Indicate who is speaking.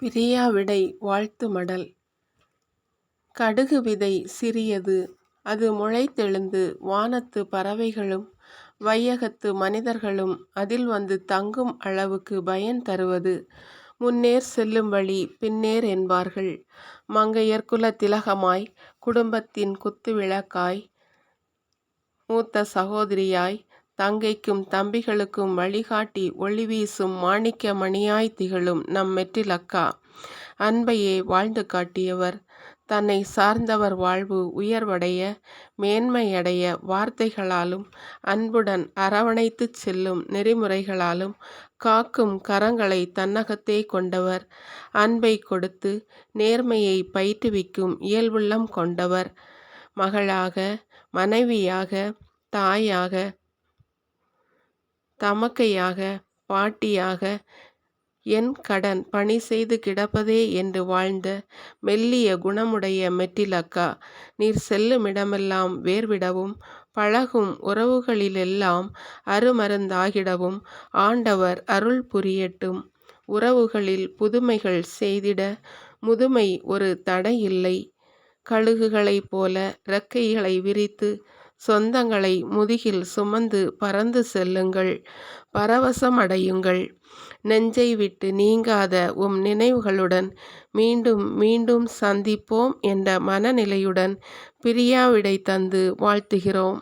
Speaker 1: பிரியாவிடை வாழ்த்து மடல். கடுகு விதை சிறியது, அது முளைத்தெழுந்து வானத்து பறவைகளும் வையகத்து மனிதர்களும் அதில் வந்து தங்கும் அளவுக்கு பயன் தருவது. முன்னேர் செல்லும் வழி பின்னேர் என்பார்கள். மங்கையர் குல திலகமாய், குடும்பத்தின் குத்துவிளக்காய், மூத்த சகோதரியாய், தங்கைக்கும் தம்பிகளுக்கும் வழிகாட்டி ஒளி வீசும் மாணிக்க மணியாய் திகழும் நம் மெட்டிலக்கா. அன்பையே வாழ்ந்து காட்டியவர். தன்னை சார்ந்தவர் வாழ்வு உயர்வடைய மேன்மையடைய வார்த்தைகளாலும் அன்புடன் அரவணைத்துச் செல்லும் நெறிமுறைகளாலும் காக்கும் கரங்களை தன்னகத்தே கொண்டவர். அன்பை கொடுத்து நேர்மையை பயிற்றுவிக்கும் இயல்புள்ளம் கொண்டவர். மகளாக, மனைவியாக, தாயாக, தமக்கையாக, பாட்டியாக என் கடன் பணி செய்து கிடப்பதே என்று வாழ்ந்த மெல்லிய குணமுடைய மெட்டிலக்கா. நீர் செல்லுமிடமெல்லாம் வேர்விடவும் பழகும் உறவுகளிலெல்லாம் அருமருந்தாகிடவும் ஆண்டவர் அருள் புரியட்டும். உறவுகளில் புதுமைகள் செய்திட முதுமை ஒரு தடையில்லை. கழுகுகளைப் போல இறக்கைகளை விரித்து சொந்தங்களை முதுகில் சுமந்து பறந்து செல்லுங்கள், பரவசமடையுங்கள். நெஞ்சை விட்டு நீங்காத உம் நினைவுகளுடன் மீண்டும் மீண்டும் சந்திப்போம் என்ற மனநிலையுடன் பிரியாவிடை தந்து வாழ்த்துகிறோம்.